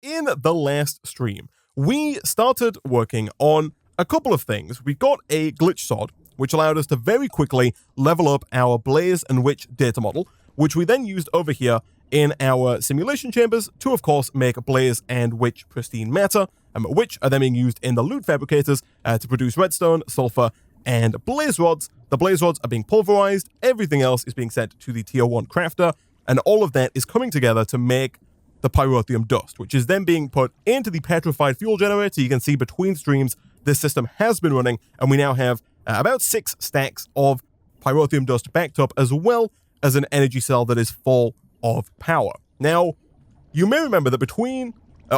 in the last stream, we started working on a couple of things. We got a glitch sword, which allowed us to very quickly level up our Blaze and Witch data model, which we then used over here in our simulation chambers to, of course, make Blaze and Witch pristine matter, which are then being used in the loot fabricators to produce redstone, sulfur, and blaze rods. The blaze rods are being pulverized, everything else is being sent to the tier 1 crafter, and all of that is coming together to make the pyrotheum dust, which is then being put into the petrified fuel generator. You can see between streams, this system has been running, and we now have about 6 stacks of pyrotheum dust backed up, as well as an energy cell that is full of power. Now, you may remember that between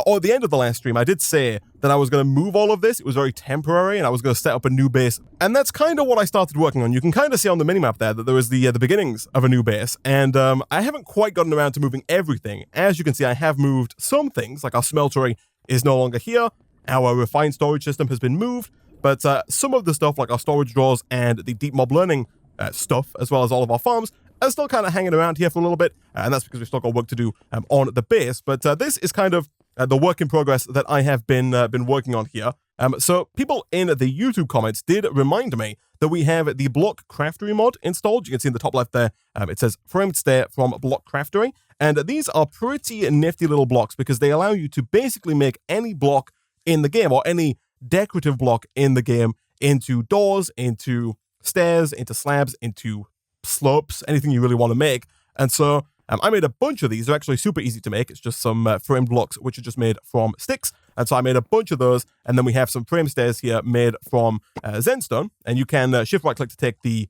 or at the end of the last stream, I did say that I was going to move all of this. It was very temporary, and I was going to set up a new base. And that's kind of what I started working on. You can kind of see on the minimap there that there was the beginnings of a new base. And I haven't quite gotten around to moving everything. As you can see, I have moved some things, like our smeltery is no longer here. Our refined storage system has been moved. But some of the stuff, like our storage drawers and the deep mob learning stuff, as well as all of our farms, are still kind of hanging around here for a little bit. And that's because we've still got work to do on the base. But this is kind of the work in progress that I have been working on here. So people in the YouTube comments did remind me that we have the Block Craftery mod installed. You can see in the top left there, it says Framed Stair from Block Craftery. And these are pretty nifty little blocks because they allow you to basically make any block in the game, or any decorative block in the game, into doors, into stairs, into slabs, into slopes, anything you really want to make. And so I made a bunch of these. They're actually super easy to make. It's just some framed blocks, which are just made from sticks. And so I made a bunch of those. And then we have some frame stairs here made from Zenstone. And you can shift right click to take the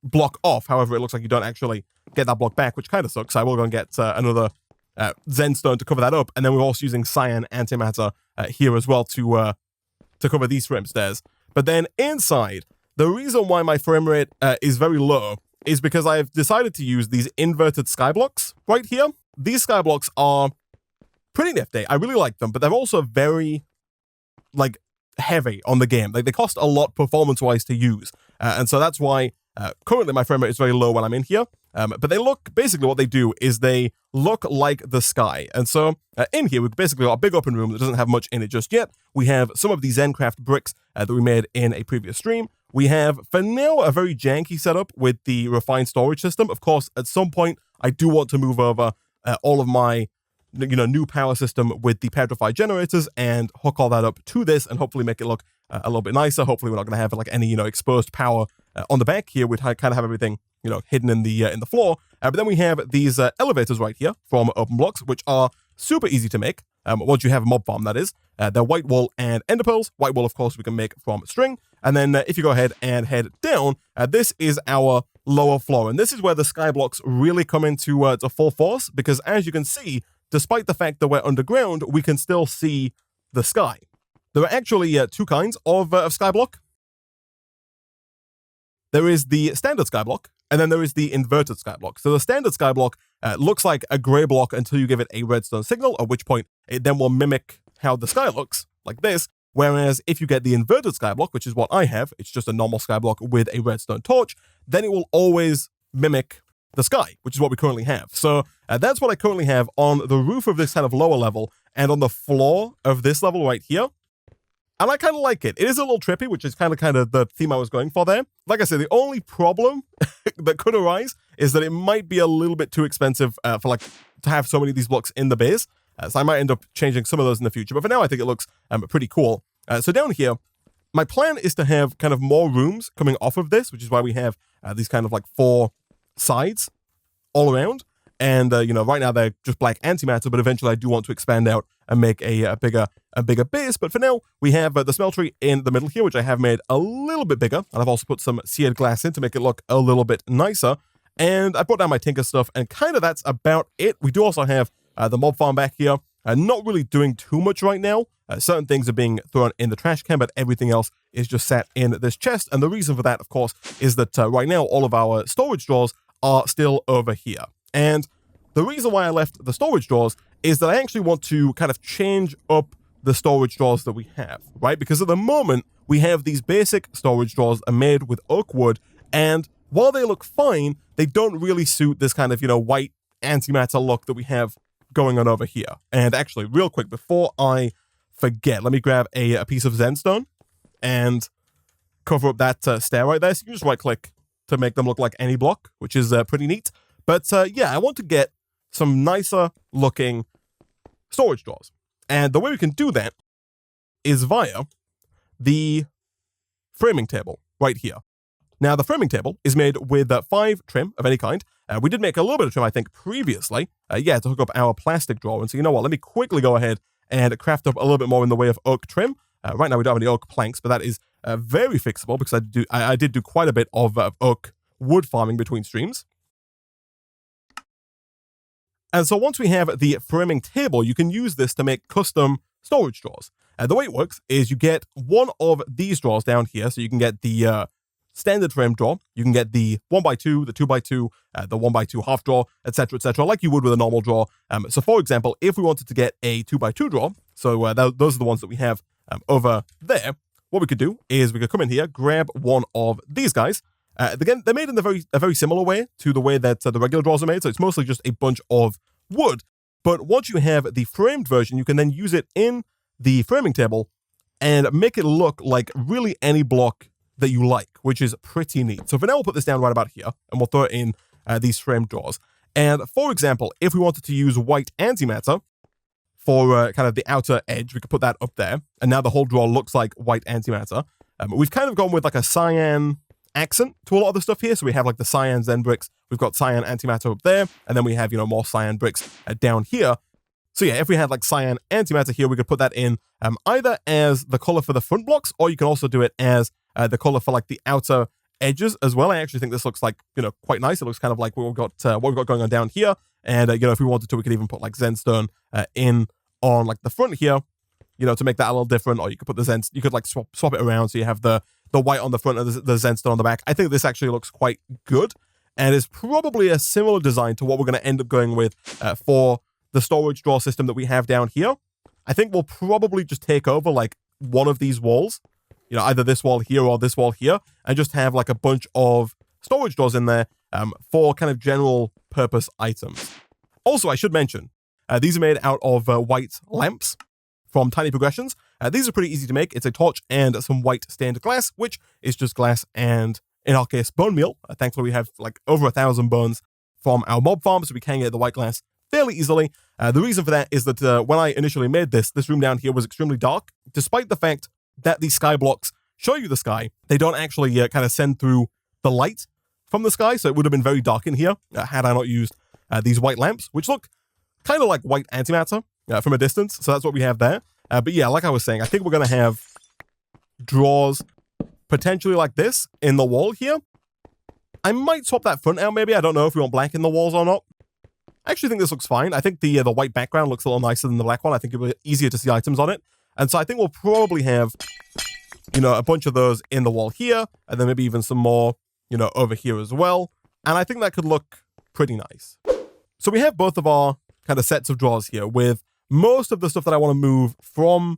block off. However, it looks like you don't actually get that block back, which kind of sucks. I will go and get another Zenstone to cover that up. And then we're also using cyan antimatter here as well to cover these frame stairs. But then inside, the reason why my frame rate is very low is because I've decided to use these inverted skyblocks right here. These skyblocks are pretty nifty. I really like them, but they're also very, like, heavy on the game. Like, they cost a lot performance-wise to use. And so that's why currently my frame rate is very low when I'm in here. But they look, basically what they do is they look like the sky. And so in here, we've basically got a big open room that doesn't have much in it just yet. We have some of these Zencraft bricks that we made in a previous stream. We have, for now, a very janky setup with the refined storage system. Of course, at some point, I do want to move over all of my new power system with the petrified generators and hook all that up to this and hopefully make it look a little bit nicer. Hopefully, we're not going to have like any exposed power on the back here. We'd kind of have everything hidden in the floor. But then we have these elevators right here from Open Blocks, which are super easy to make. Once you have a mob farm, that is. They're white wool and ender pearls. White wool, of course, we can make from string. And then if you go ahead and head down, this is our lower floor. And this is where the sky blocks really come into full force, because as you can see, despite the fact that we're underground, we can still see the sky. There are actually two kinds of skyblock. There is the standard skyblock, and then there is the inverted skyblock. So the standard skyblock looks like a gray block until you give it a redstone signal, at which point it then will mimic how the sky looks, like this. Whereas if you get the inverted skyblock, which is what I have, it's just a normal skyblock with a redstone torch, then it will always mimic the sky, which is what we currently have. So that's what I currently have on the roof of this kind of lower level and on the floor of this level right here. And I kind of like it. It is a little trippy, which is kind of the theme I was going for there. Like I said, the only problem that could arise is that it might be a little bit too expensive to have so many of these blocks in the base. So I might end up changing some of those in the future. But for now, I think it looks pretty cool. So down here, my plan is to have kind of more rooms coming off of this, which is why we have these kind of like 4 sides all around. And, right now they're just black antimatter, but eventually I do want to expand out and make a bigger base. But for now, we have the smeltery in the middle here, which I have made a little bit bigger. And I've also put some seared glass in to make it look a little bit nicer. And I brought down my tinker stuff, and kind of that's about it. We do also have the mob farm back here. Not really doing too much right now. Certain things are being thrown in the trash can, but everything else is just sat in this chest. And the reason for that, of course, is that right now all of our storage drawers are still over here. And the reason why I left the storage drawers is that I actually want to kind of change up the storage drawers that we have, right? Because at the moment, we have these basic storage drawers are made with oak wood, and while they look fine, they don't really suit this kind of, white antimatter look that we have going on over here. And actually, real quick, before I forget, let me grab a piece of Zenstone and cover up that stair right there. So you can just right-click to make them look like any block, which is pretty neat. But yeah, I want to get some nicer looking storage drawers. And the way we can do that is via the framing table right here. Now, the framing table is made with 5 trim of any kind. We did make a little bit of trim, I think, previously, to hook up our plastic drawer. And so, you know what, let me quickly go ahead and craft up a little bit more in the way of oak trim. Right now, we don't have any oak planks, but that is very fixable because I did do quite a bit of oak wood farming between streams. And so once we have the framing table, you can use this to make custom storage drawers. And the way it works is you get one of these drawers down here. So you can get the standard frame drawer, you can get the 1x2, the 2x2, the 1x2 half drawer, etc., like you would with a normal drawer. So for example, if we wanted to get a 2x2 drawer, so those are the ones that we have over there, what we could do is we could come in here, grab one of these guys. Again, they're made in a very similar way to the way that the regular drawers are made, so it's mostly just a bunch of wood. But once you have the framed version, you can then use it in the framing table and make it look like really any block that you like, which is pretty neat. So for now, we'll put this down right about here, and we'll throw it in these framed drawers. And for example, if we wanted to use white antimatter for kind of the outer edge, we could put that up there, and now the whole drawer looks like white antimatter. We've kind of gone with like a cyan accent to a lot of the stuff here. So we have like the cyan Zen bricks, we've got cyan antimatter up there, and then we have, more cyan bricks down here. So yeah, if we had like cyan antimatter here, we could put that in either as the color for the front blocks, or you can also do it as the color for like the outer edges as well. I actually think this looks like, quite nice. It looks kind of like what we've got going on down here. And, if we wanted to, we could even put like Zenstone in on like the front here, to make that a little different. Or you could put you could like swap it around. So you have the white on the front and the Zenstone on the back. I think this actually looks quite good and is probably a similar design to what we're going to end up going with for the storage drawer system that we have down here. I think we'll probably just take over like one of these walls, either this wall here or this wall here, and just have like a bunch of storage drawers in there for kind of general purpose items. Also, I should mention, these are made out of white lamps from Tiny Progressions. These are pretty easy to make. It's a torch and some white stained glass, which is just glass and, in our case, bone meal. Thankfully, we have like over 1,000 bones from our mob farm, so we can get the white glass fairly easily. The reason for that is that when I initially made this room down here was extremely dark. Despite the fact that these sky blocks show you the sky, they don't actually kind of send through the light from the sky, so it would have been very dark in here had I not used these white lamps, which look kind of like white antimatter from a distance, so that's what we have there. But yeah, like I was saying, I think we're going to have drawers potentially like this in the wall here. I might swap that front out maybe. I don't know if we want black in the walls or not. I actually think this looks fine. I think the white background looks a little nicer than the black one. I think it'll be easier to see items on it. And so I think we'll probably have, a bunch of those in the wall here, and then maybe even some more, over here as well. And I think that could look pretty nice. So we have both of our kind of sets of drawers here with most of the stuff that I want to move from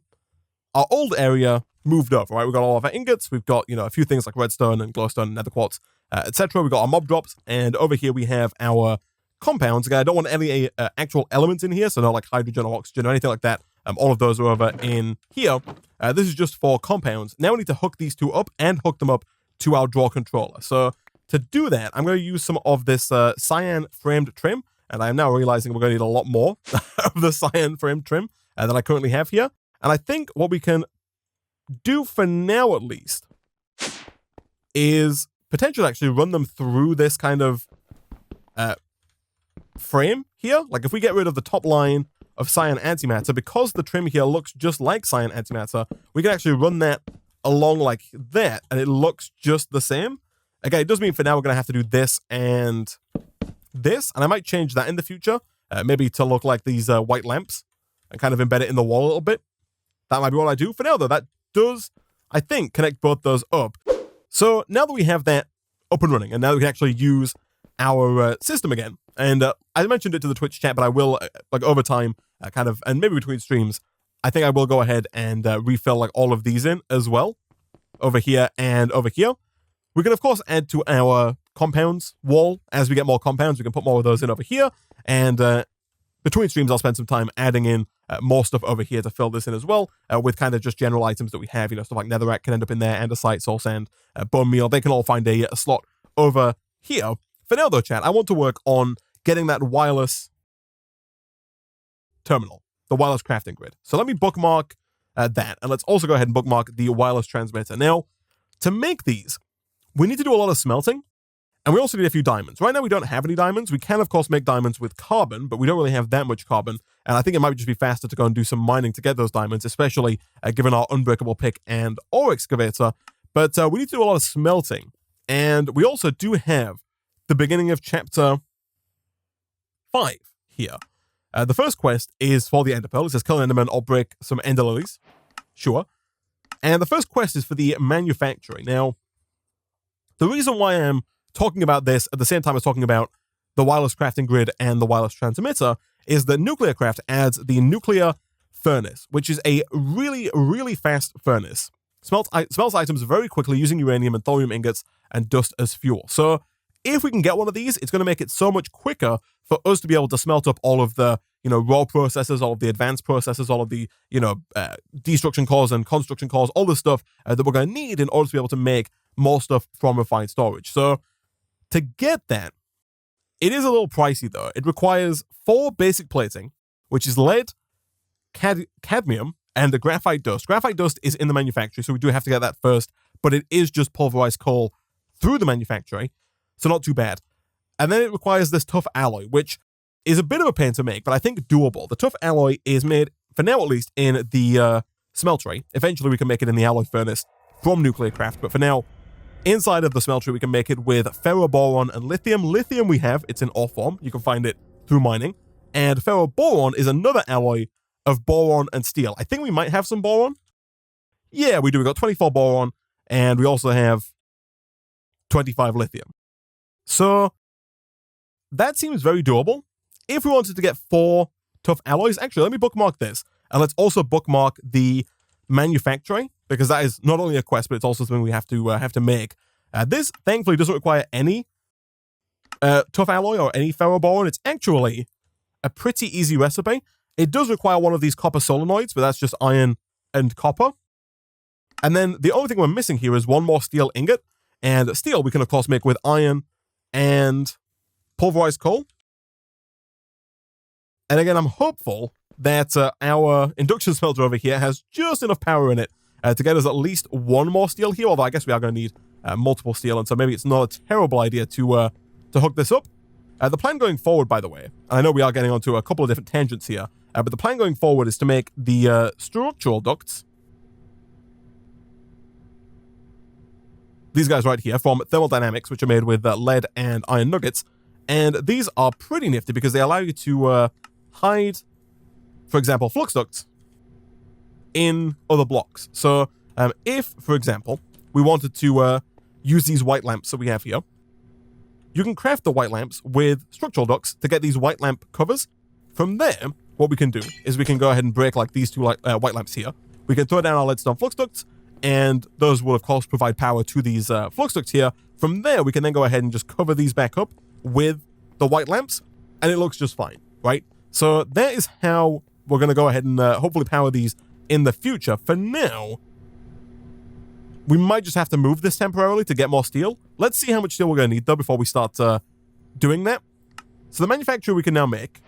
our old area moved over, right? We've got all of our ingots. We've got, a few things like redstone and glowstone and nether quartz, etc. We've got our mob drops. And over here we have our compounds. Again, I don't want any actual elements in here, so not like hydrogen or oxygen or anything like that. All of those are over in here. This is just for compounds. Now we need to hook these two up and hook them up to our drawer controller. So to do that, I'm going to use some of this cyan framed trim. And I am now realizing we're going to need a lot more of the cyan framed trim than I currently have here. And I think what we can do for now, at least, is potentially actually run them through this kind of frame here. Like if we get rid of the top line of cyan antimatter, because the trim here looks just like cyan antimatter, we can actually run that along like that, and it looks just the same. Okay, it does mean for now we're going to have to do this and this, and I might change that in the future, maybe to look like these white lamps and kind of embed it in the wall a little bit. That might be what I do. For now, though, that does, I think, connect both those up. So now that we have that up and running, and now we can actually use our system again, and I mentioned it to the Twitch chat, but I will, like over time, kind of, and maybe between streams, I think I will go ahead and refill like all of these in as well, over here and over here. We can, of course, add to our compounds wall. As we get more compounds, we can put more of those in over here, and between streams, I'll spend some time adding in more stuff over here to fill this in as well, with kind of just general items that we have. Stuff like netherrack can end up in there, andesite, soul sand, bone meal. They can all find a slot over here. For now, though, chat, I want to work on getting that wireless terminal, the wireless crafting grid. So let me bookmark that, and let's also go ahead and bookmark the wireless transmitter. Now, to make these, we need to do a lot of smelting, and we also need a few diamonds. Right now, we don't have any diamonds. We can, of course, make diamonds with carbon, but we don't really have that much carbon, and I think it might just be faster to go and do some mining to get those diamonds, especially given our unbreakable pick and ore excavator. But we need to do a lot of smelting, and we also do have the beginning of chapter 5 here. The first quest is for the Ender Pearl. It says kill an Enderman or break some Ender Lilies. Sure. And the first quest is for the manufacturing. Now, the reason why I'm talking about this at the same time as talking about the wireless crafting grid and the wireless transmitter is that Nuclearcraft adds the nuclear furnace, which is a really, really fast furnace. Smelts items very quickly using uranium and thorium ingots and dust as fuel. So if we can get one of these, it's going to make it so much quicker for us to be able to smelt up all of the, raw processes, all of the advanced processes, all of the, destruction cores and construction cores, all the stuff that we're going to need in order to be able to make more stuff from refined storage. So to get that, it is a little pricey though. It requires 4 basic plating, which is lead, cadmium, and the graphite dust. Graphite dust is in the manufactory, so we do have to get that first, but it is just pulverized coal through the manufactory, so not too bad. And then it requires this tough alloy, which is a bit of a pain to make, but I think doable. The tough alloy is made, for now at least, in the smeltery. Eventually we can make it in the alloy furnace from Nuclearcraft, but for now, inside of the smeltery we can make it with ferroboron and lithium. Lithium we have, it's in ore form. You can find it through mining. And ferroboron is another alloy of boron and steel. I think we might have some boron. Yeah, we do. We got 24 boron, and we also have 25 lithium. So that seems very doable. If we wanted to get 4 tough alloys, actually, let me bookmark this. And let's also bookmark the manufacturing, because that is not only a quest, but it's also something we have to make. This, thankfully, doesn't require any tough alloy or any ferroboron. It's actually a pretty easy recipe. It does require one of these copper solenoids, but that's just iron and copper. And then the only thing we're missing here is one more steel ingot. And steel we can, of course, make with iron and pulverized coal. And again, I'm hopeful that our induction smelter over here has just enough power in it to get us at least one more steel here, although I guess we are going to need multiple steel, and so maybe it's not a terrible idea to hook this up. The plan going forward, by the way, and I know we are getting onto a couple of different tangents here, but the plan going forward is to make the structural ducts, these guys right here, from thermodynamics, which are made with lead and iron nuggets, and these are pretty nifty because they allow you to hide, for example, flux ducts in other blocks. So if, for example, we wanted to use these white lamps that we have here, you can craft the white lamps with structural ducts to get these white lamp covers. From there, what we can do is we can go ahead and break like these 2 white lamps here. We can throw down our leadstone flux ducts, and those will, of course, provide power to these flux ducts here. From there, we can then go ahead and just cover these back up with the white lamps, and it looks just fine, right? So that is how we're going to go ahead and hopefully power these in the future. For now, we might just have to move this temporarily to get more steel. Let's see how much steel we're going to need, though, before we start doing that. So the manufacturer we can now make.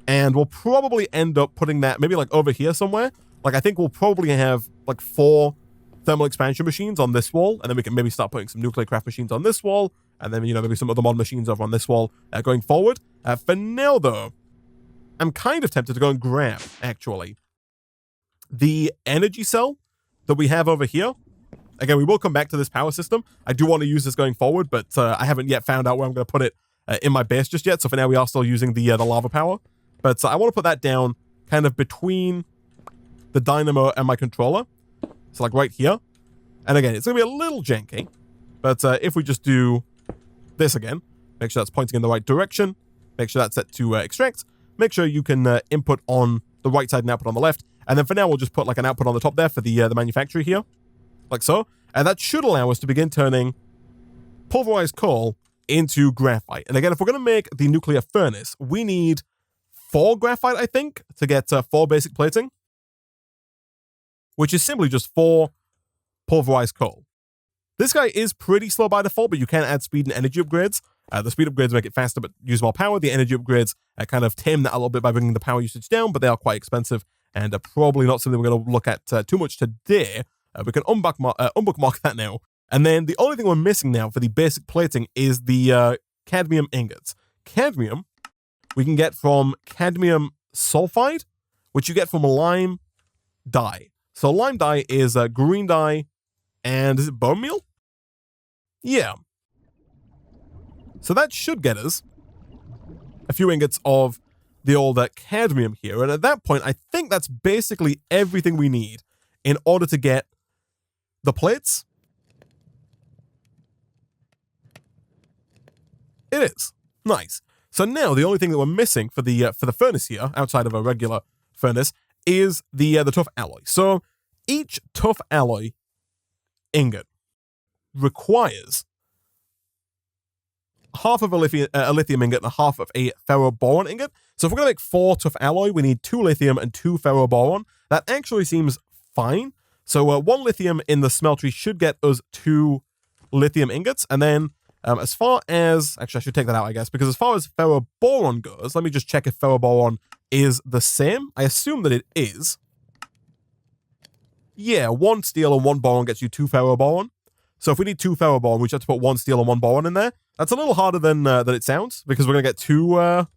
And we'll probably end up putting that maybe like over here somewhere. Like I think we'll probably have like 4 thermal expansion machines on this wall. And then we can maybe start putting some Nuclearcraft machines on this wall. And then, maybe some other mod machines over on this wall going forward. For now, though, I'm kind of tempted to go and grab, actually, the energy cell that we have over here. Again, we will come back to this power system. I do want to use this going forward, but I haven't yet found out where I'm going to put it in my base just yet. So for now, we are still using the lava power. But I want to put that down kind of between the dynamo and my controller. So like right here. And again, it's going to be a little janky. But if we just do this again, make sure that's pointing in the right direction. Make sure that's set to extract. Make sure you can input on the right side and output on the left. And then for now, we'll just put like an output on the top there for the manufacturer here. Like so. And that should allow us to begin turning pulverized coal into graphite. And again, if we're going to make the nuclear furnace, we need 4 graphite, I think, to get 4 basic plating, which is simply just 4 pulverized coal. This guy is pretty slow by default, but you can add speed and energy upgrades. The speed upgrades make it faster but use more power. The energy upgrades kind of tame that a little bit by bringing the power usage down, but they are quite expensive and probably not something we're going to look at too much today. We can unbookmark that now. And then the only thing we're missing now for the basic plating is the cadmium ingots. Cadmium we can get from cadmium sulfide, which you get from lime dye. So lime dye is green dye, and is it bone meal? Yeah. So that should get us a few ingots of the old cadmium here. And at that point, I think that's basically everything we need in order to get the plates. It is. Nice. So now the only thing that we're missing for the furnace here, outside of a regular furnace, is the tough alloy. So each tough alloy ingot requires half of a lithium ingot and half of a ferroboron ingot. So if we're going to make 4 tough alloy, we need 2 lithium and 2 ferroboron. That actually seems fine. So 1 lithium in the smeltery should get us 2 lithium ingots. And then as far as... Actually, I should take that out, I guess, because as far as ferroboron goes, let me just check if ferroboron is the same. I assume that it is. Yeah, 1 steel and 1 boron gets you 2 ferroboron. So if we need 2 ferroboron, we just have to put 1 steel and 1 boron in there. That's a little harder than it sounds, because we're going to get 2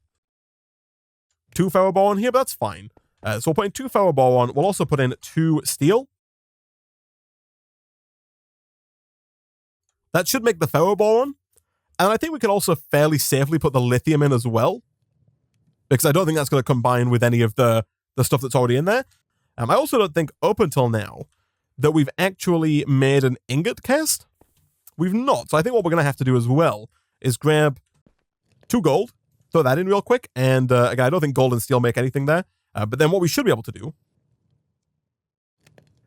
ferroboron here, but that's fine. So we'll put in 2 ferroboron. We'll also put in 2 steel. That should make the ferroboron. And I think we can also fairly safely put the lithium in as well, because I don't think that's going to combine with any of the stuff that's already in there. I also don't think up until now that we've actually made an ingot cast. We've not. So I think what we're going to have to do as well is grab 2 gold, throw that in real quick. And again, I don't think gold and steel make anything there. But then what we should be able to do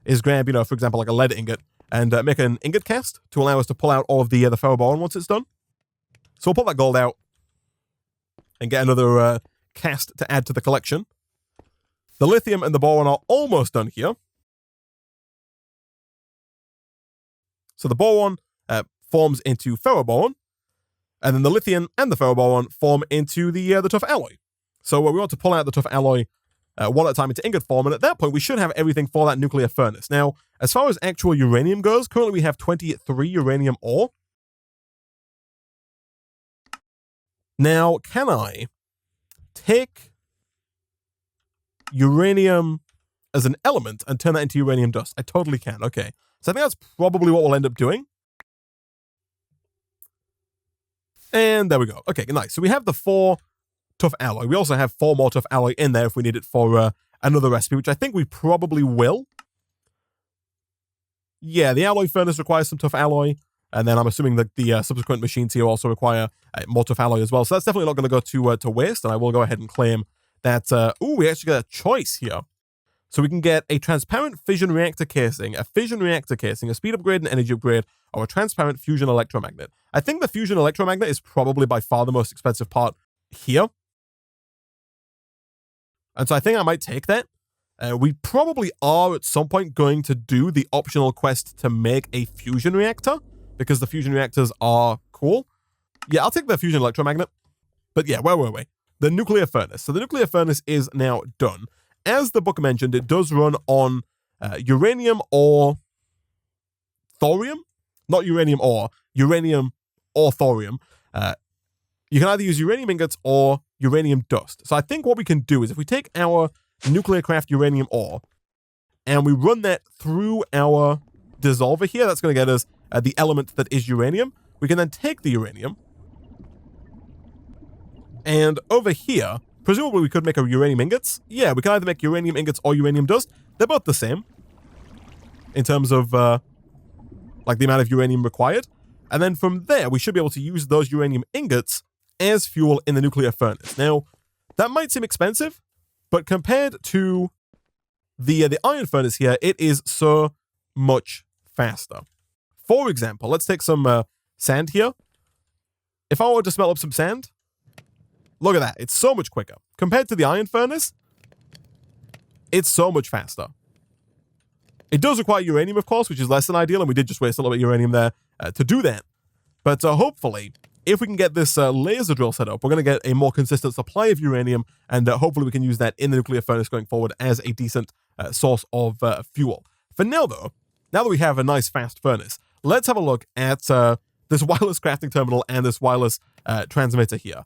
is grab, for example, like a lead ingot and make an ingot cast to allow us to pull out all of the ferroboron once it's done. So we'll pull that gold out and get another cast to add to the collection. The lithium and the boron are almost done here. So the boron forms into ferroboron, and then the lithium and the ferroboron form into the tough alloy. So we want to pull out the tough alloy one at a time into ingot form, and at that point we should have everything for that nuclear furnace. Now, as far as actual uranium goes, currently we have 23 uranium ore. Now, can I take uranium as an element and turn that into uranium dust? I totally can. Okay. So I think that's probably what we'll end up doing. And there we go. Okay, nice. So we have the 4 tough alloy. We also have 4 more tough alloy in there if we need it for another recipe, which I think we probably will. Yeah, the alloy furnace requires some tough alloy. And then I'm assuming that the subsequent machines here also require more tough alloy as well. So that's definitely not going to go to waste. And I will go ahead and claim that... we actually got a choice here. So we can get a transparent fission reactor casing, a fission reactor casing, a speed upgrade and energy upgrade, or a transparent fusion electromagnet. I think the fusion electromagnet is probably by far the most expensive part here. And so I think I might take that. We probably are at some point going to do the optional quest to make a fusion reactor, because the fusion reactors are cool. Yeah, I'll take the fusion electromagnet. But yeah, where were we? The nuclear furnace. So the nuclear furnace is now done. As the book mentioned, it does run on uranium or thorium. Not uranium or thorium. You can either use uranium ingots or uranium dust. So I think what we can do is if we take our nuclear craft uranium ore and we run that through our dissolver here, that's going to get us the element that is uranium. We can then take the uranium, and over here, presumably we could make a uranium ingots. Yeah, we can either make uranium ingots or uranium dust. They're both the same in terms of like the amount of uranium required. And then from there, we should be able to use those uranium ingots as fuel in the nuclear furnace. Now, that might seem expensive, but compared to the iron furnace here, it is so much faster. For example, let's take some sand here. if I were to smelt up some sand, look at that. It's so much quicker. Compared to the iron furnace, it's so much faster. It does require uranium, of course, which is less than ideal, and we did just waste a little bit of uranium there to do that. But hopefully, if we can get this laser drill set up, we're going to get a more consistent supply of uranium, and hopefully we can use that in the nuclear furnace going forward as a decent source of fuel. For now, though, now that we have a nice fast furnace, let's have a look at this wireless crafting terminal and this wireless transmitter here.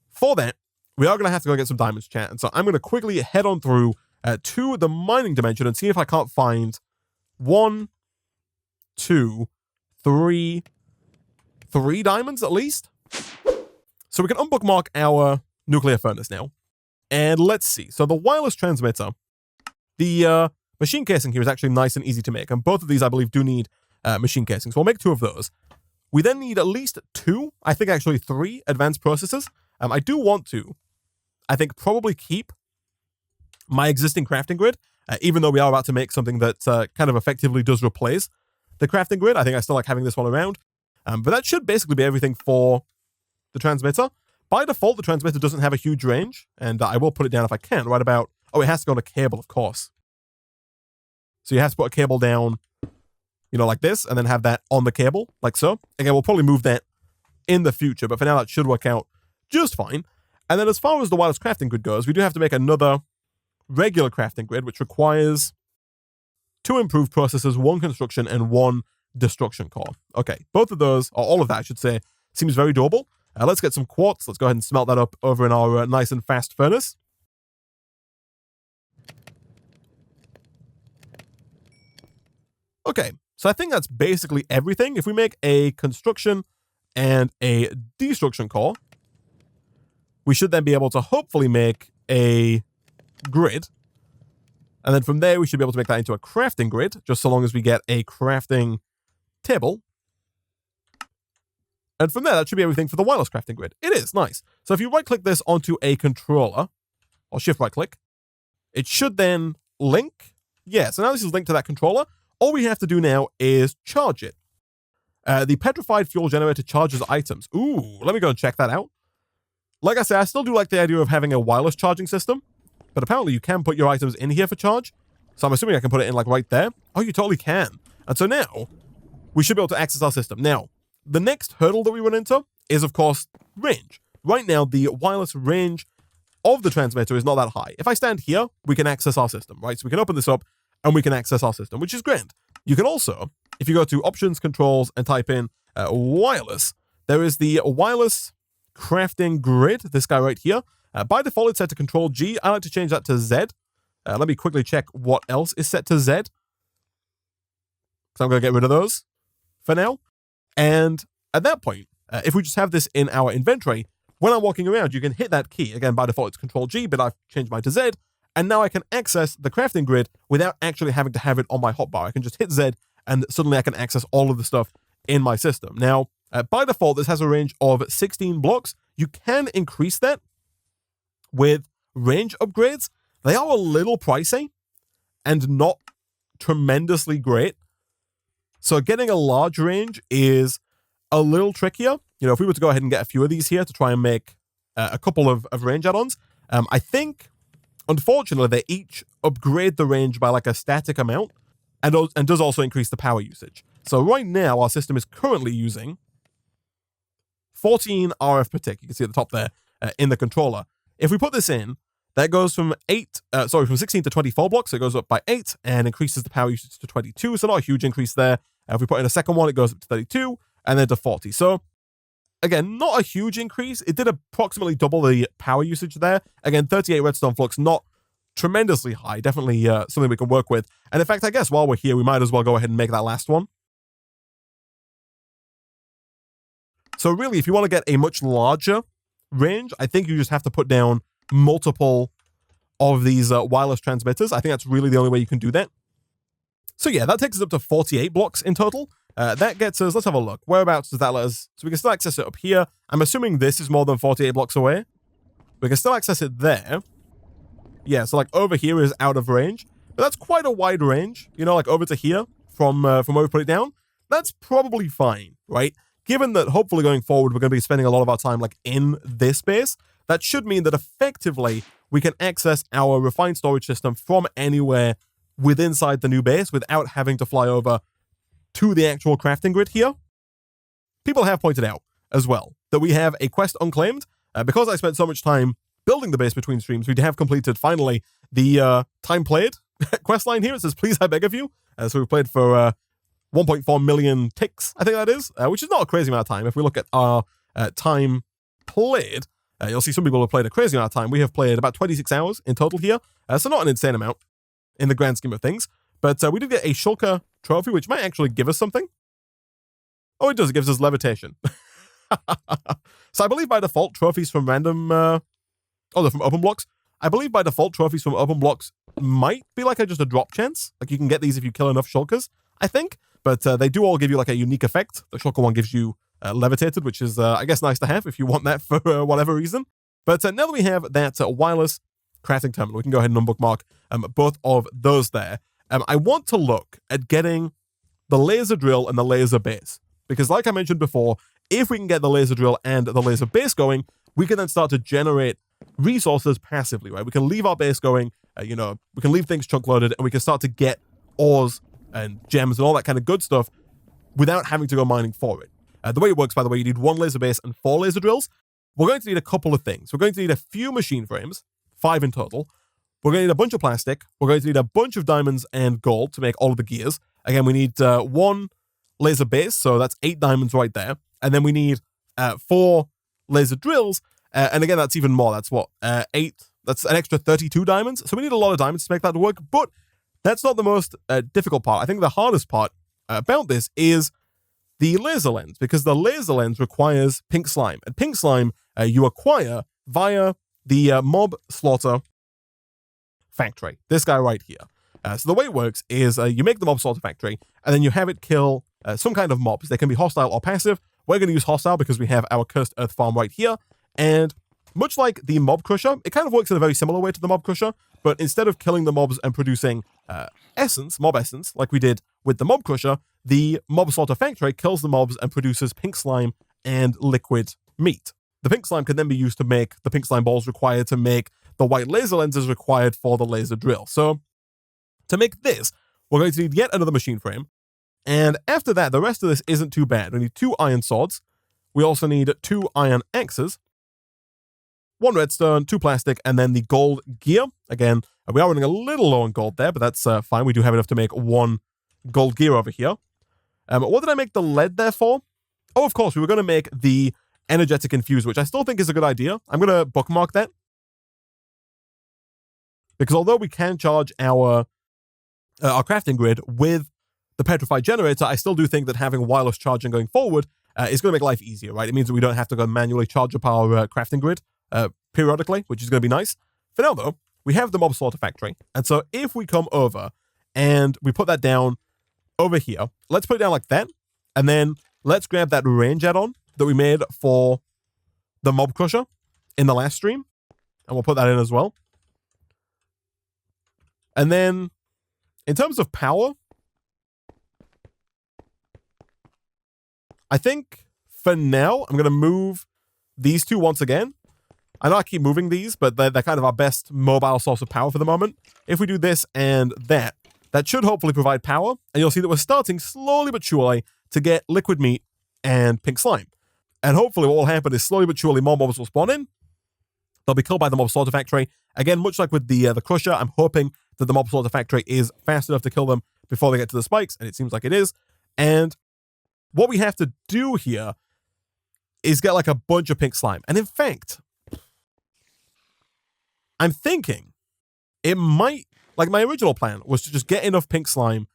For that, we are going to have to go get some diamonds, chat, and so I'm going to quickly head on through to the mining dimension and see if I can't find 1, 2, 3 diamonds at least. So we can unbookmark our nuclear furnace now. And let's see. So the wireless transmitter, the machine casing here is actually nice and easy to make. And both of these, I believe, do need machine casing. So we'll make 2 of those. We then need at least 2, I think actually 3 advanced processors. I do want to, I think, probably keep my existing crafting grid, even though we are about to make something that kind of effectively does replace the crafting grid. I think I still like having this one around. But that should basically be everything for the transmitter. By default, the transmitter doesn't have a huge range, and I will put it down if I can, right about... Oh, it has to go on a cable, of course. So you have to put a cable down, you know, like this, and then have that on the cable, like so. Again, we'll probably move that in the future, but for now, that should work out just fine. And then as far as the wireless crafting grid goes, we do have to make another regular crafting grid, which requires 2 improved processors, 1 construction, and 1 destruction core. Okay, both of those, or all of that, I should say, seems very doable. Let's get some quartz. Let's go ahead and smelt that up over in our nice and fast furnace. Okay, so I think that's basically everything. If we make a construction and a destruction core, we should then be able to hopefully make a grid. And then from there, we should be able to make that into a crafting grid, just so long as we get a crafting table. And from there, that should be everything for the wireless crafting grid. It is, nice. So if you right-click this onto a controller, or shift-right-click, it should then link. Yeah, so now this is linked to that controller. All we have to do now is charge it. The petrified fuel generator charges items. Ooh, let me go and check that out. Like I said, I still do like the idea of having a wireless charging system, but apparently you can put your items in here for charge. So I'm assuming I can put it in like right there. Oh, you totally can. And so now we should be able to access our system. Now, the next hurdle that we run into is, of course, range. Right now, the wireless range of the transmitter is not that high. If I stand here, we can access our system, right? So we can open this up and we can access our system, which is grand. You can also, if you go to options, controls, and type in wireless, there is the wireless crafting grid, this guy right here. By default, it's set to Control G. I like to change that to Z. Let me quickly check what else is set to Z. So I'm going to get rid of those for now. And at that point, if we just have this in our inventory, when I'm walking around, you can hit that key. Again, by default, it's Control G, but I've changed mine to Z. And now I can access the crafting grid without actually having to have it on my hotbar. I can just hit Z, and suddenly I can access all of the stuff in my system. Now, by default, this has a range of 16 blocks. You can increase that with range upgrades. They are a little pricey and not tremendously great. So getting a large range is a little trickier. You know, if we were to go ahead and get a few of these here to try and make a couple of range add-ons, I think, unfortunately, they each upgrade the range by like a static amount and does also increase the power usage. So right now, our system is currently using 14 RF per tick. You can see at the top there in the controller. If we put this in, that goes from 16 to 24 blocks. So it goes up by 8 and increases the power usage to 22. So not a huge increase there. If we put in a second one, it goes up to 32 and then to 40. So again, not a huge increase. It did approximately double the power usage there. Again, 38 redstone flux, not tremendously high. Definitely something we can work with. And in fact, I guess while we're here, we might as well go ahead and make that last one. So really, if you want to get a much larger range, I think you just have to put down multiple of these wireless transmitters. I think that's really the only way you can do that. So yeah, that takes us up to 48 blocks in total. That gets us, let's have a look. Whereabouts does that let us? So we can still access it up here. I'm assuming this is more than 48 blocks away. We can still access it there. Yeah, so like over here is out of range. But that's quite a wide range. You know, like over to here from where we put it down. That's probably fine, right? given that hopefully going forward, we're going to be spending a lot of our time like in this base, that should mean that effectively we can access our refined storage system from anywhere within inside the new base without having to fly over to the actual crafting grid here. People have pointed out as well that we have a quest unclaimed. Because I spent so much time building the base between streams, we have completed finally the time played quest line here. It says, please, I beg of you. So we played for 1.4 million ticks, I think that is, which is not a crazy amount of time. If we look at our time played, you'll see some people have played a crazy amount of time. We have played about 26 hours in total here, so not an insane amount in the grand scheme of things. But we did get a Shulker trophy, which might actually give us something. Oh, it does. It gives us levitation. So I believe by default, trophies from random... they're from open blocks. I believe by default, trophies from open blocks might be like just a drop chance. Like you can get these if you kill enough Shulkers, I think. But they do all give you like a unique effect. The Shulker one gives you levitated, which is, I guess, nice to have if you want that for whatever reason. But now that we have that wireless crafting terminal, we can go ahead and unbookmark both of those there. I want to look at getting the laser drill and the laser base. Because like I mentioned before, if we can get the laser drill and the laser base going, we can then start to generate resources passively, right? We can leave our base going, we can leave things chunk loaded, and we can start to get ores and gems and all that kind of good stuff without having to go mining for it. The way it works, by the way, you need 1 laser base and 4 laser drills. We're going to need a couple of things. We're going to need a few machine frames, 5 in total. We're going to need a bunch of plastic. We're going to need a bunch of diamonds and gold to make all of the gears. Again, we need 1 laser base, so that's 8 diamonds right there. And then we need 4 laser drills. And again, that's even more. That's what? 8. That's an extra 32 diamonds. So we need a lot of diamonds to make that work. But that's not the most difficult part. I think the hardest part about this is the laser lens, because the laser lens requires pink slime. And pink slime you acquire via the mob slaughter factory. This guy right here. So the way it works is you make the mob slaughter factory, and then you have it kill some kind of mobs. They can be hostile or passive. We're going to use hostile because we have our cursed earth farm right here. And much like the mob crusher, it kind of works in a very similar way to the mob crusher, but instead of killing the mobs and producing mob essence, like we did with the mob crusher, the mob slaughter factory kills the mobs and produces pink slime and liquid meat. The pink slime can then be used to make the pink slime balls required to make the white laser lenses required for the laser drill. So to make this, we're going to need yet another machine frame. And after that, the rest of this isn't too bad. We need 2 iron swords. We also need 2 iron axes, 1 redstone, 2 plastic, and then the gold gear. Again, we are running a little low on gold there, but that's fine. We do have enough to make 1 gold gear over here. What did I make the lead there for? Oh, of course, we were going to make the energetic infuse, which I still think is a good idea. I'm going to bookmark that. Because although we can charge our crafting grid with the petrified generator, I still do think that having wireless charging going forward is going to make life easier, right? It means that we don't have to go manually charge up our crafting grid periodically, which is going to be nice. For now, though, we have the mob slaughter factory. And so if we come over and we put that down over here, let's put it down like that. And then let's grab that range add-on that we made for the mob crusher in the last stream. And we'll put that in as well. And then in terms of power, I think for now, I'm going to move these 2 once again. I know I keep moving these, but they're kind of our best mobile source of power for the moment. If we do this and that should hopefully provide power. And you'll see that we're starting slowly but surely to get liquid meat and pink slime. And hopefully what will happen is slowly but surely more mobs will spawn in. They'll be killed by the mob slaughter factory. Again, much like with the crusher, I'm hoping that the mob slaughter factory is fast enough to kill them before they get to the spikes, and it seems like it is. And what we have to do here is get like a bunch of pink slime. And in fact, I'm thinking it might, like my original plan was to just get enough pink slime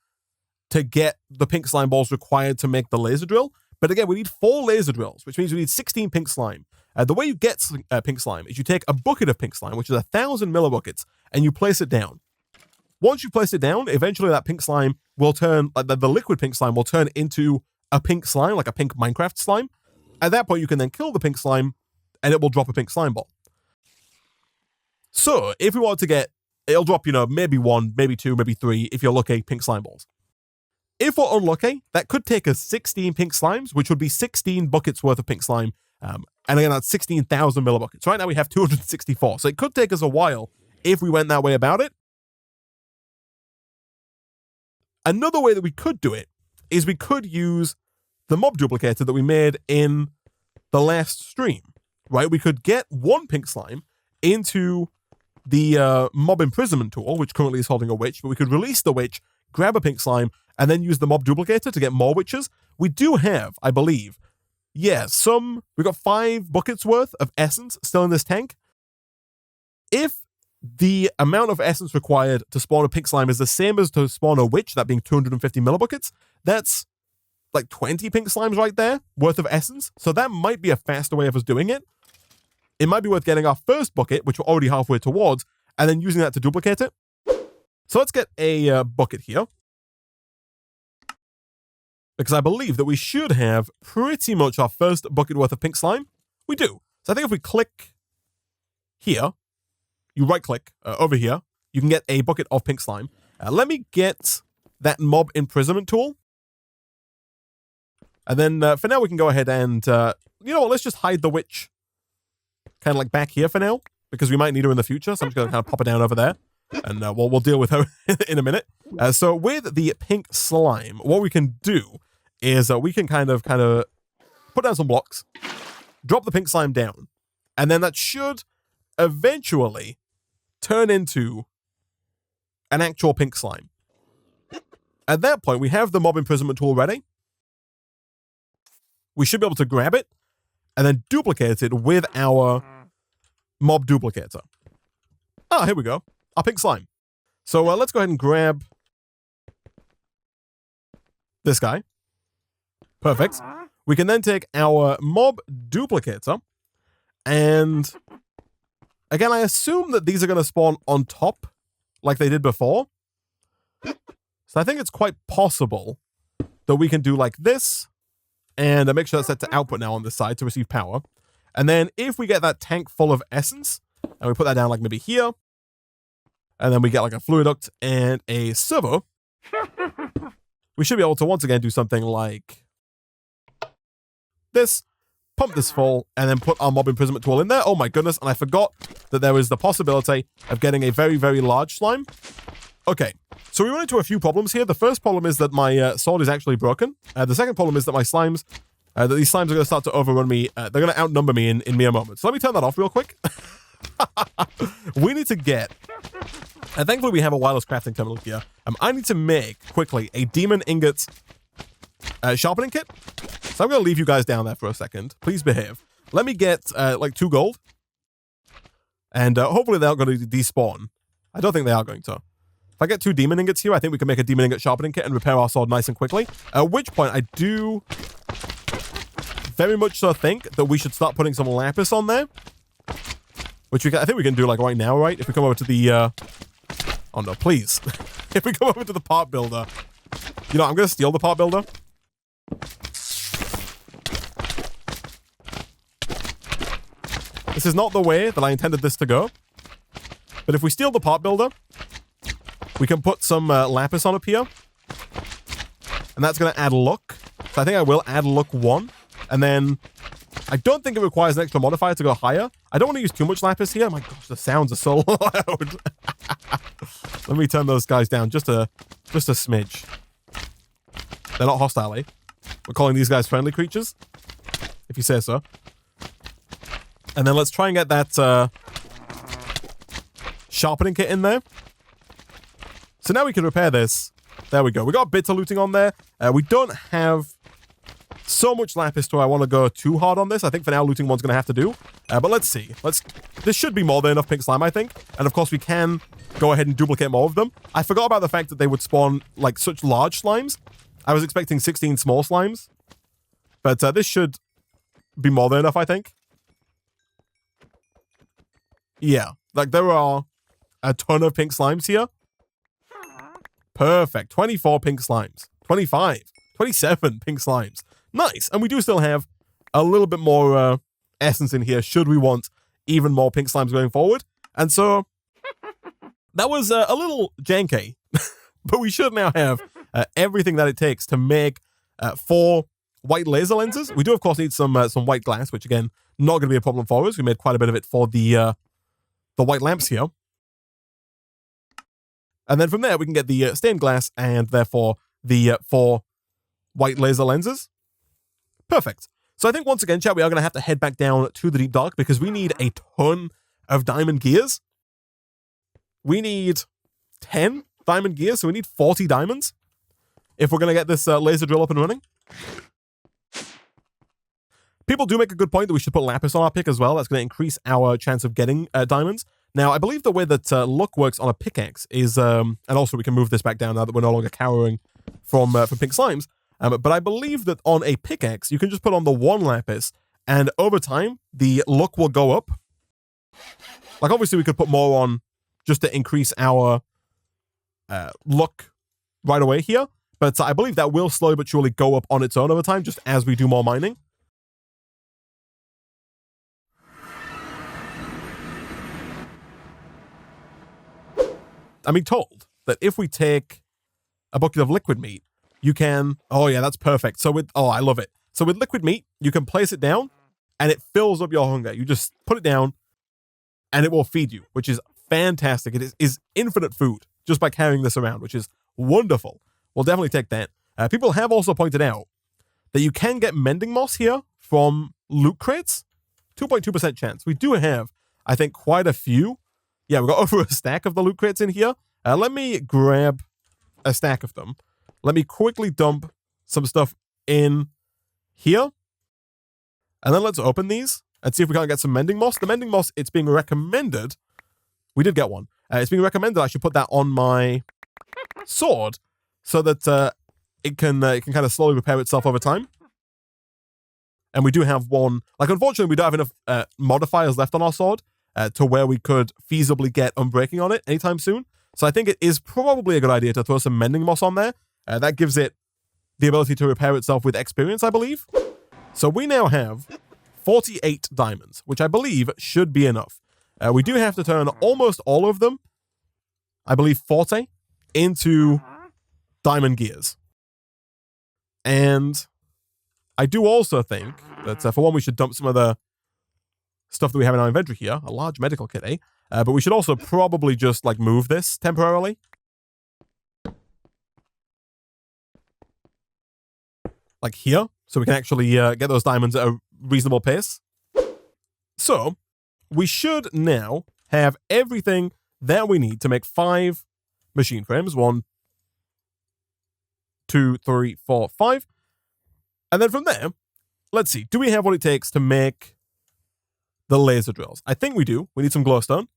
to get the pink slime balls required to make the laser drill. But again, we need 4 laser drills, which means we need 16 pink slime. The way you get pink slime is you take a bucket of pink slime, which is 1,000 millibuckets, and you place it down. Once you place it down, eventually that pink slime will turn, the liquid pink slime will turn into a pink slime, like a pink Minecraft slime. At that point, you can then kill the pink slime, and it will drop a pink slime ball. So, if we want to get, it'll drop, maybe 1, maybe 2, maybe 3, if you're lucky, pink slime balls. If we're unlucky, that could take us 16 pink slimes, which would be 16 buckets worth of pink slime. And again, that's 16,000 millibuckets. Right now we have 264. So it could take us a while if we went that way about it. Another way that we could do it is we could use the mob duplicator that we made in the last stream, right? We could get one pink slime into the mob imprisonment tool, which currently is holding a witch, but we could release the witch, grab a pink slime, and then use the mob duplicator to get more witches. We do have, I believe, we've got 5 buckets worth of essence still in this tank. If the amount of essence required to spawn a pink slime is the same as to spawn a witch, that being 250 millibuckets, that's like 20 pink slimes right there worth of essence. So that might be a faster way of us doing it. It might be worth getting our first bucket, which we're already halfway towards, and then using that to duplicate it. So let's get a bucket here, because I believe that we should have pretty much our first bucket worth of pink slime. We do. So I think if we click here, you right click over here, you can get a bucket of pink slime. Let me get that mob imprisonment tool. And then for now we can go ahead and, you know what, let's just hide the witch kind of like back here for now, because we might need her in the future. So I'm just going to kind of pop her down over there, and we'll deal with her in a minute. So with the pink slime, what we can do is we can kind of put down some blocks, drop the pink slime down, and then that should eventually turn into an actual pink slime. At that point, we have the mob imprisonment tool ready. We should be able to grab it and then duplicate it with our mob duplicator. Ah, here we go. Our pink slime. So let's go ahead and grab this guy. Perfect. We can then take our mob duplicator, and again, I assume that these are going to spawn on top like they did before. So I think it's quite possible that we can do like this, and make sure that's set to output now on this side to receive power. And then if we get that tank full of essence, and we put that down like maybe here, and then we get like a fluid duct and a servo, we should be able to once again do something like this, pump this full, and then put our mob imprisonment tool in there. Oh my goodness, and I forgot that there was the possibility of getting a very, very large slime. Okay, so we run into a few problems here. The first problem is that my sword is actually broken. The second problem is that my slimes, that these slimes are going to start to overrun me. They're going to outnumber me in mere moments. So let me turn that off real quick. We need to get, and thankfully we have a wireless crafting terminal here. I need to make, quickly, a demon ingot sharpening kit. So I'm going to leave you guys down there for a second. Please behave. Let me get, like, 2 gold. And hopefully they're not going to despawn. I don't think they are going to. If I get 2 demon ingots here, I think we can make a demon ingot sharpening kit and repair our sword nice and quickly. At which point, I do very much so think that we should start putting some lapis on there. Which I think we can do, like, right now, right? If we come over to the, oh no, please. If we come over to the part builder. You know, I'm going to steal the part builder. This is not the way that I intended this to go. But if we steal the part builder, we can put some lapis on up here. And that's going to add luck. So I think I will add luck 1. And then I don't think it requires an extra modifier to go higher. I don't want to use too much lapis here. My gosh, the sounds are so loud. Let me turn those guys down just a smidge. They're not hostile, eh? We're calling these guys friendly creatures, if you say so. And then let's try and get that sharpening kit in there. So now we can repair this. There we go. We got a bit of looting on there. We don't have so much lapis to I want to go too hard on this. I think for now looting 1's going to have to do. But let's see. This should be more than enough pink slime, I think. And of course we can go ahead and duplicate more of them. I forgot about the fact that they would spawn like such large slimes. I was expecting 16 small slimes. But this should be more than enough, I think. Yeah, like there are a ton of pink slimes here. Perfect. 24 pink slimes. 25. 27 pink slimes. Nice. And we do still have a little bit more essence in here should we want even more pink slimes going forward. And so that was a little janky, but we should now have everything that it takes to make 4 white laser lenses. We do, of course, need some white glass, which, again, not going to be a problem for us. We made quite a bit of it for the white lamps here. And then from there, we can get the stained glass and, therefore, the 4 white laser lenses. Perfect. So I think, once again, chat, we are going to have to head back down to the Deep Dark because we need a ton of diamond gears. We need 10 diamond gears, so we need 40 diamonds if we're going to get this laser drill up and running. People do make a good point that we should put lapis on our pick as well. That's going to increase our chance of getting diamonds. Now, I believe the way that luck works on a pickaxe is, and also we can move this back down now that we're no longer cowering from pink slimes, but I believe that on a pickaxe, you can just put on the 1 lapis, and over time, the luck will go up. Like, obviously, we could put more on just to increase our luck right away here, but I believe that will slowly but surely go up on its own over time, just as we do more mining. I'm being told that if we take a bucket of liquid meat, you can... Oh, yeah, that's perfect. So with... Oh, I love it. So with liquid meat, you can place it down, and it fills up your hunger. You just put it down, and it will feed you, which is fantastic. It is infinite food just by carrying this around, which is wonderful. We'll definitely take that. People have also pointed out that you can get mending moss here from loot crates. 2.2% chance. We do have, I think, quite a few. Yeah, we've got over a stack of the loot crates in here. Let me grab a stack of them. Let me quickly dump some stuff in here. And then let's open these and see if we can't get some mending moss. The mending moss, it's being recommended. We did get one. It's being recommended I should put that on my sword so that it can kind of slowly repair itself over time. And we do have one. Like, unfortunately, we don't have enough modifiers left on our sword to where we could feasibly get unbreaking on it anytime soon. So I think it is probably a good idea to throw some mending moss on there. That gives it the ability to repair itself with experience, I believe. So we now have 48 diamonds, which I believe should be enough. We do have to turn almost all of them, I believe 40, into diamond gears. And I do also think that, for one, we should dump some of the stuff that we have in our inventory here. A large medical kit, eh? But we should also probably just, like, move this temporarily. Like here, so we can actually get those diamonds at a reasonable pace. So, we should now have everything that we need to make 5 machine frames. 1, 2, 3, 4, 5. And then from there, let's see. Do we have what it takes to make the laser drills? I think we do. We need some glowstone.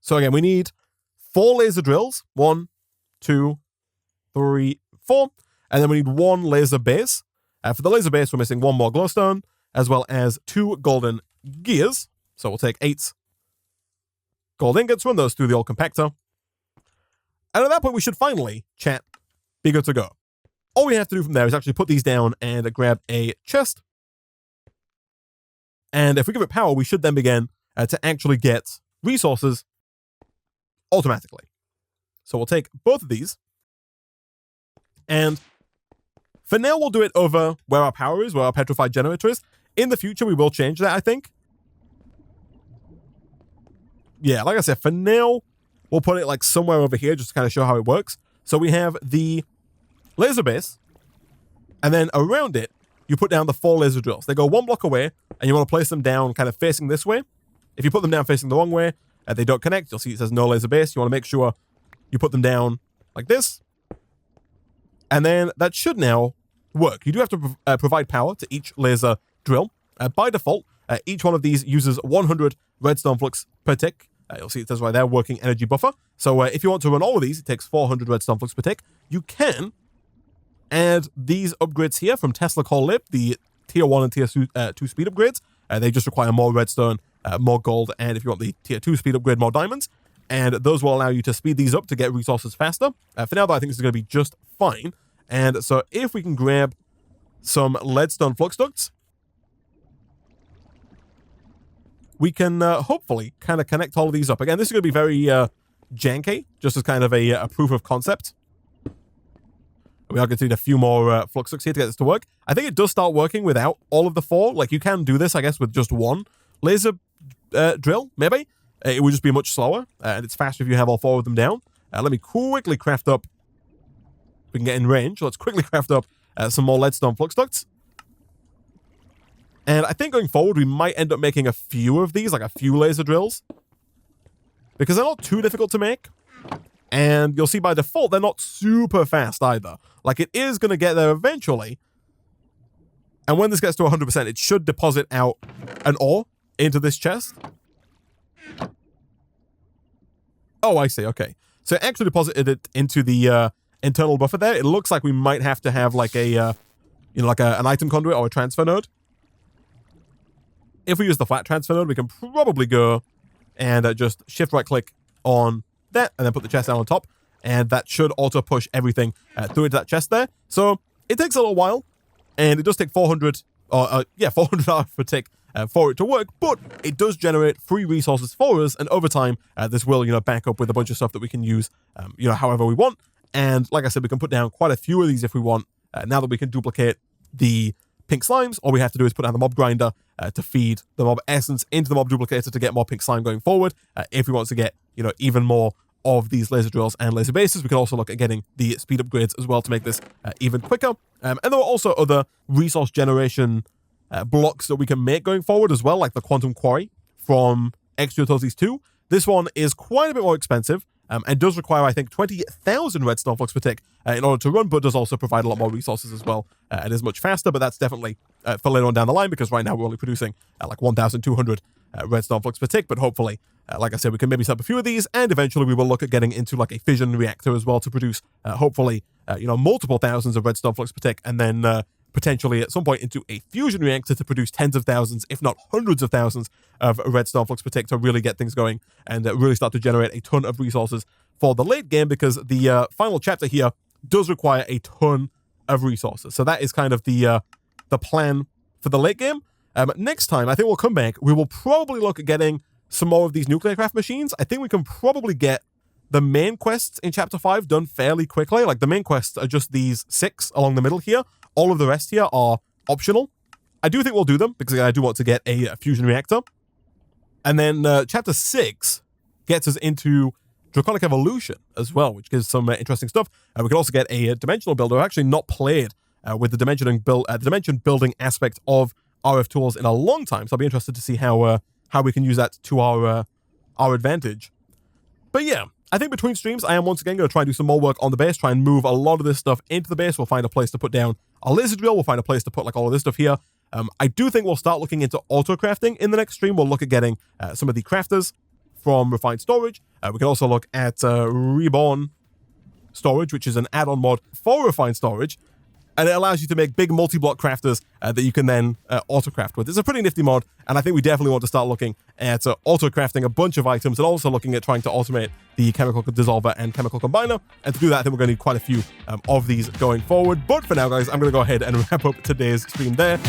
So again, we need 4 laser drills. 1, 2, 3, 4. And then we need 1 laser base. For the laser base, we're missing 1 more glowstone, as well as 2 golden gears. So we'll take 8 gold ingots, run those through the old compactor. And at that point, we should finally, chat, be good to go. All we have to do from there is actually put these down and grab a chest. And if we give it power, we should then begin to actually get resources automatically. So we'll take both of these. And for now, we'll do it over where our power is, where our petrified generator is. In the future, we will change that, I think. Yeah, like I said, for now, we'll put it like somewhere over here just to kind of show how it works. So we have the laser base, and then around it, you put down the 4 laser drills. They go 1 block away, and you want to place them down kind of facing this way. If you put them down facing the wrong way, they don't connect. You'll see it says no laser base. You want to make sure you put them down like this. And then that should now work. You do have to provide power to each laser drill. By default, each one of these uses 100 redstone flux per tick. You'll see it says right there, working energy buffer. So if you want to run all of these, it takes 400 redstone flux per tick. You can add these upgrades here from Tesla Core Lib, the tier 1 and tier 2 speed upgrades. They just require more redstone, more gold, and if you want the tier 2 speed upgrade, more diamonds. And those will allow you to speed these up to get resources faster. For now, though, I think this is going to be just fine. And so if we can grab some leadstone flux ducts, we can hopefully kind of connect all of these up. Again, this is going to be very janky, just as kind of a proof of concept. We are going to need a few more flux hooks here to get this to work. I think it does start working without all of the 4. Like, you can do this, I guess, with just 1 laser drill, maybe. It would just be much slower, and it's faster if you have all 4 of them down. Let me quickly craft up. We can get in range. Let's quickly craft up some more leadstone flux ducts. And I think going forward, we might end up making a few of these, like a few laser drills. Because they're not too difficult to make. And you'll see by default, they're not super fast either. Like, it is going to get there eventually. And when this gets to 100%, it should deposit out an ore into this chest. Oh, I see. Okay. So it actually deposited it into the internal buffer there. It looks like we might have to have like a, an item conduit or a transfer node. If we use the flat transfer node, we can probably go and just shift right click on that and then put the chest down on top. And that should auto push everything through into that chest there. So it takes a little while, and it does take 400 hours per tick for it to work, but it does generate free resources for us, and over time, this will, back up with a bunch of stuff that we can use, however we want. And like I said, we can put down quite a few of these if we want. Now that we can duplicate the pink slimes, all we have to do is put down the mob grinder to feed the mob essence into the mob duplicator to get more pink slime going forward. If we want to get, even more of these laser drills and laser bases, we can also look at getting the speed upgrades as well to make this even quicker. And there are also other resource generation blocks that we can make going forward as well, like the Quantum Quarry from Extra Utilities 2. This one is quite a bit more expensive and does require, I think, 20,000 redstone flux per tick in order to run, but does also provide a lot more resources as well. It is much faster, but that's definitely for later on down the line, because right now we're only producing like 1,200 redstone flux per tick, but hopefully, like I said, we can maybe set up a few of these, and eventually we will look at getting into like a fission reactor as well to produce, hopefully, multiple thousands of redstone flux per tick, and then potentially at some point into a fusion reactor to produce tens of thousands, if not hundreds of thousands of redstone flux per tick to really get things going and really start to generate a ton of resources for the late game, because the final chapter here does require a ton of resources. So that is kind of the plan for the late game. Next time, I think we'll come back. We will probably look at getting some more of these nuclear craft machines. I think we can probably get the main quests in Chapter 5 done fairly quickly. Like, the main quests are just these 6 along the middle here. All of the rest here are optional. I do think we'll do them, because I do want to get a fusion reactor. And then Chapter 6 gets us into Draconic Evolution as well, which gives some interesting stuff. We can also get a dimensional builder. I've actually not played with the dimension building aspect of RF tools in a long time, so I'll be interested to see how we can use that to our advantage. But yeah, I think between streams, I am once again going to try and do some more work on the base, try and move a lot of this stuff into the base. We'll find a place to put down a laser drill. We'll find a place to put like all of this stuff here. I do think we'll start looking into auto crafting in the next stream. We'll look at getting some of the crafters from Refined Storage. We can also look at Reborn Storage, which is an add-on mod for Refined Storage. And it allows you to make big multi-block crafters that you can then auto-craft with. It's a pretty nifty mod, and I think we definitely want to start looking at auto-crafting a bunch of items, and also looking at trying to automate the chemical dissolver and chemical combiner. And to do that, I think we're going to need quite a few of these going forward. But for now, guys, I'm going to go ahead and wrap up today's stream there.